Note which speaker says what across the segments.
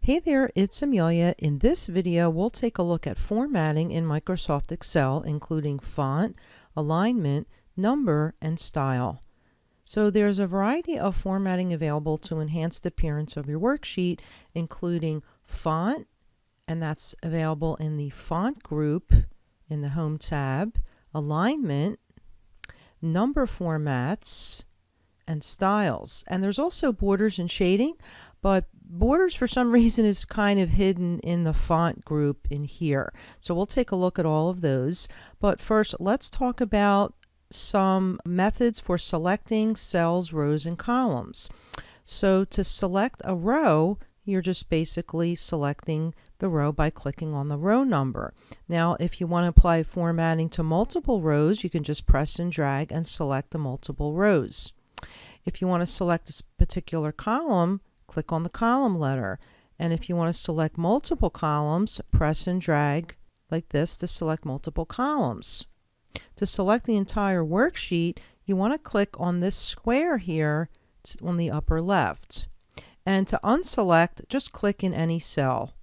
Speaker 1: Hey there, it's Amelia. In this video, we'll take a look at formatting in Microsoft Excel, including font, alignment, number, and style. So there's a variety of formatting available to enhance the appearance of your worksheet, including font, and that's available in the font group in the Home tab, alignment, number formats, and styles. And there's also borders and shading, but borders for some reason is kind of hidden in the font group in here. So we'll take a look at all of those. But first, let's talk about some methods for selecting cells, rows, and columns. So to select a row, you're just basically selecting the row by clicking on the row number. Now, if you want to apply formatting to multiple rows, you can just press and drag and select the multiple rows. If you want to select a particular column, click on the column letter. And if you want to select multiple columns, press and drag like this to select multiple columns. To select the entire worksheet, you want to click on this square here on the upper left. And to unselect, just click in any cell.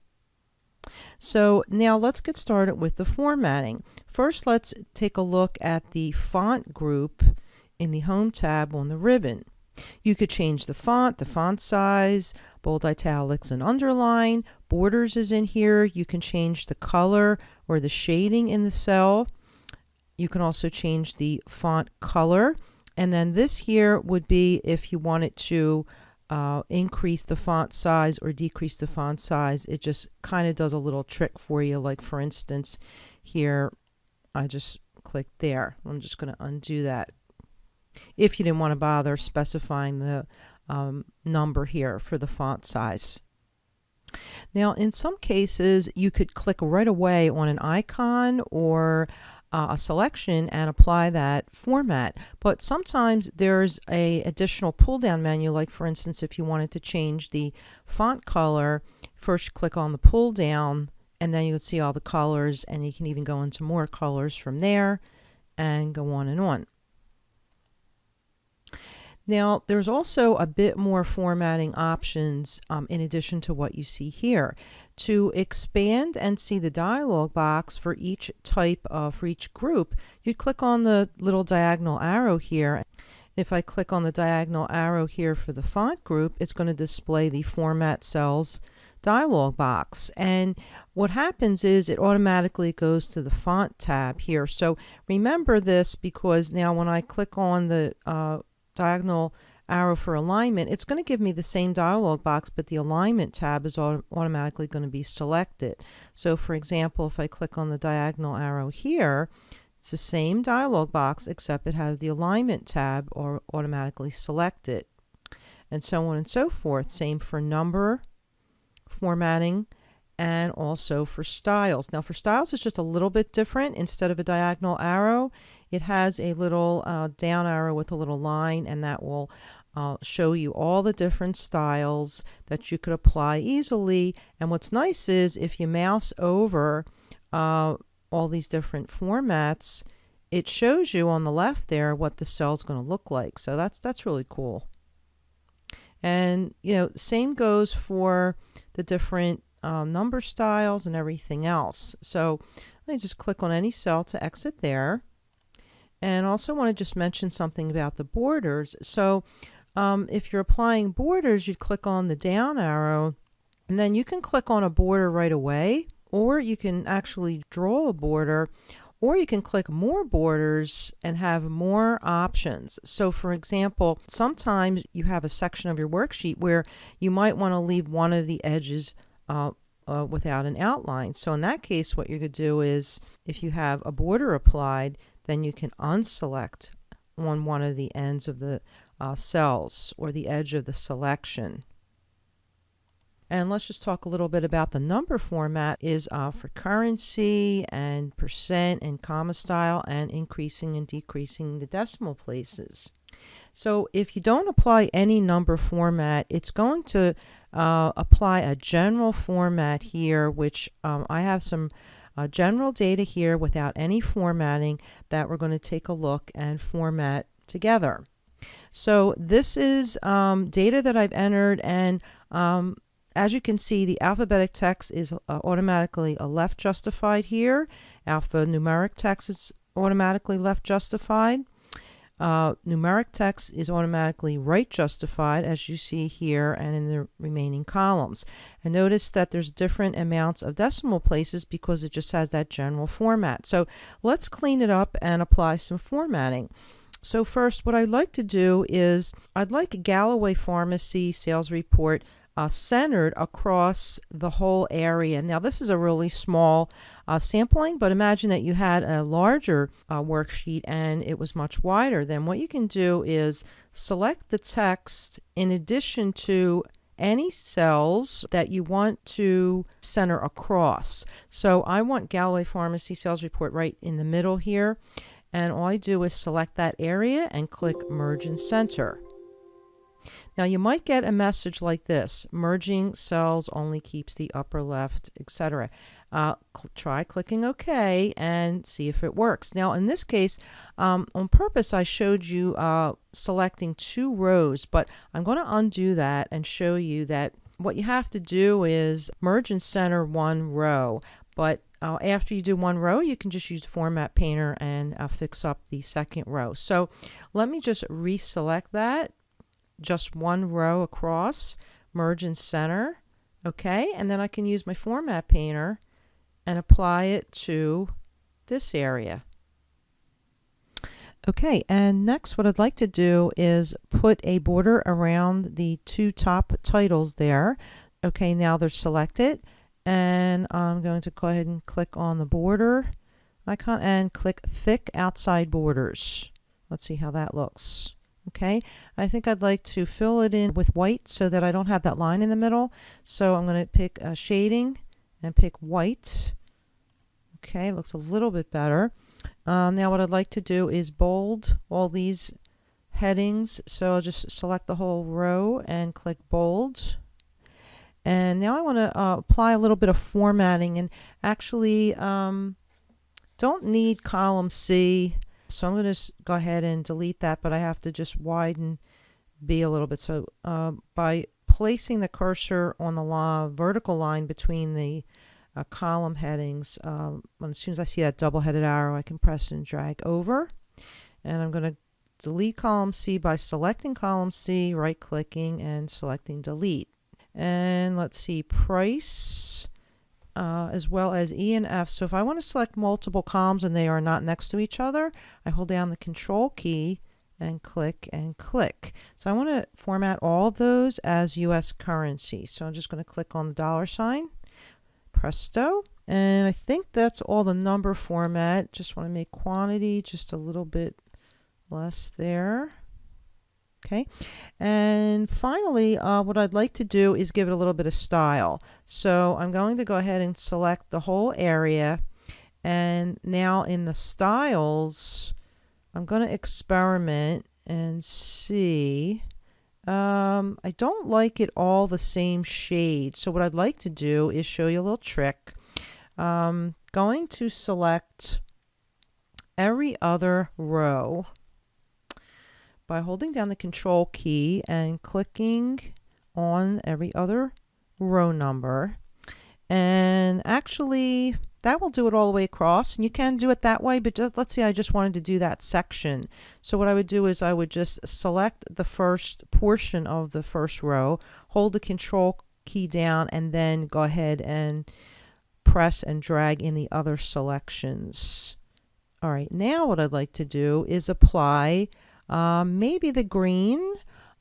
Speaker 1: So now let's get started with the formatting. First, let's take a look at the font group in the Home tab on the ribbon. You could change the font size, bold, italics, and underline. Borders is in here. You can change the color or the shading in the cell. You can also change the font color. And then this here would be if you wanted to increase the font size or decrease the font size. It just kind of does a little trick for you. Like for instance, here I just clicked there. I'm just going to undo that. If you didn't want to bother specifying the number here for the font size. Now, in some cases, you could click right away on an icon or a selection and apply that format. But sometimes there's a additional pull-down menu, like for instance, if you wanted to change the font color, first click on the pull-down, and then you would see all the colors, and you can even go into more colors from there and go on and on. Now, there's also a bit more formatting options in addition to what you see here. To expand and see the dialog box for each type for each group, you'd click on the little diagonal arrow here. If I click on the diagonal arrow here for the font group, it's going to display the Format Cells dialog box. And what happens is it automatically goes to the Font tab here. So remember this, because now when I click on the diagonal arrow for alignment, it's going to give me the same dialog box, but the alignment tab is automatically going to be selected. So for example, if I click on the diagonal arrow here, it's the same dialog box except it has the alignment tab or automatically selected, and so on and so forth. Same for number formatting and also for styles. Now for styles, it's just a little bit different. Instead of a diagonal arrow, it has a little down arrow with a little line, and that will show you all the different styles that you could apply easily. And what's nice is if you mouse over all these different formats, it shows you on the left there what the cell's going to look like. So that's really cool. And you know, same goes for the different number styles and everything else. So let me just click on any cell to exit there. And also want to just mention something about the borders. So if you're applying borders, you click on the down arrow, and then you can click on a border right away, or you can actually draw a border, or you can click more borders and have more options. So for example, sometimes you have a section of your worksheet where you might want to leave one of the edges without an outline. So in that case, what you could do is, if you have a border applied, then you can unselect on one of the ends of the cells or the edge of the selection. And let's just talk a little bit about the number format is for currency and percent and comma style, and increasing and decreasing the decimal places. So if you don't apply any number format, it's going to apply a general format here, which I have some general data here without any formatting that we're going to take a look and format together. So this is data that I've entered, and as you can see, the alphabetic text is automatically a left justified here. Alphanumeric text is automatically left justified. Numeric text is automatically right justified, as you see here and in the remaining columns. And notice that there's different amounts of decimal places because it just has that general format. So let's clean it up and apply some formatting. So first, what I'd like to do is I'd like a Galloway Pharmacy sales report centered across the whole area. Now this is a really small sampling, but imagine that you had a larger worksheet and it was much wider. Then what you can do is select the text in addition to any cells that you want to center across. So I want Galloway Pharmacy sales report right in the middle here, and all I do is select that area and click Merge and Center. Now you might get a message like this: merging cells only keeps the upper left, etc. Try clicking OK and see if it works. Now in this case, on purpose, I showed you selecting 2 rows, but I'm going to undo that and show you that what you have to do is merge and center 1 row. But after you do 1 row, you can just use Format Painter and fix up the 2nd row. So let me just reselect that. Just 1 row across, merge and center, okay, and then I can use my Format Painter and apply it to this area. Okay, and next what I'd like to do is put a border around the 2 top titles there. Okay, now they're selected, and I'm going to go ahead and click on the border icon and click Thick Outside Borders. Let's see how that looks. Okay, I think I'd like to fill it in with white so that I don't have that line in the middle. So I'm going to pick shading and pick white. Okay, looks a little bit better. Now what I'd like to do is bold all these headings. So I'll just select the whole row and click bold. And now I want to apply a little bit of formatting, and actually don't need column C. So I'm going to go ahead and delete that, but I have to just widen B a little bit. So by placing the cursor on the vertical line between the column headings, as soon as I see that double-headed arrow, I can press and drag over. And I'm going to delete column C by selecting column C, right-clicking, and selecting delete. And let's see, price, as well as E and F. So if I want to select multiple columns and they are not next to each other, I hold down the Control key and click and click. So I want to format all of those as US currency. So I'm just going to click on the $sign, presto. And I think that's all the number format. Just want to make quantity just a little bit less there. Okay, and finally what I'd like to do is give it a little bit of style. So I'm going to go ahead and select the whole area, and now in the styles I'm going to experiment and see. I don't like it all the same shade, so what I'd like to do is show you a little trick. Going to select every other row by holding down the Control key and clicking on every other row number. And actually that will do it all the way across, and you can do it that way, but let's say I just wanted to do that section. So what I would do is I would just select the first portion of the first row, hold the Control key down, and then go ahead and press and drag in the other selections. All right, now what I'd like to do is apply maybe the green.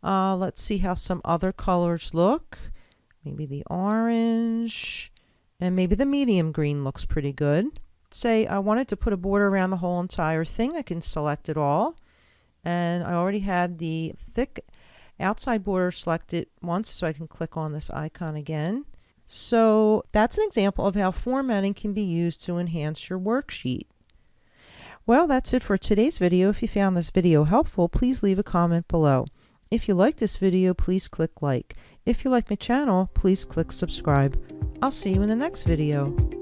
Speaker 1: Let's see how some other colors look. Maybe the orange, and maybe the medium green looks pretty good. Say I wanted to put a border around the whole entire thing, I can select it all. And I already had the thick outside border selected once, so I can click on this icon again. So that's an example of how formatting can be used to enhance your worksheet. Well, that's it for today's video. If you found this video helpful, please leave a comment below. If you like this video, please click like. If you like my channel, please click subscribe. I'll see you in the next video.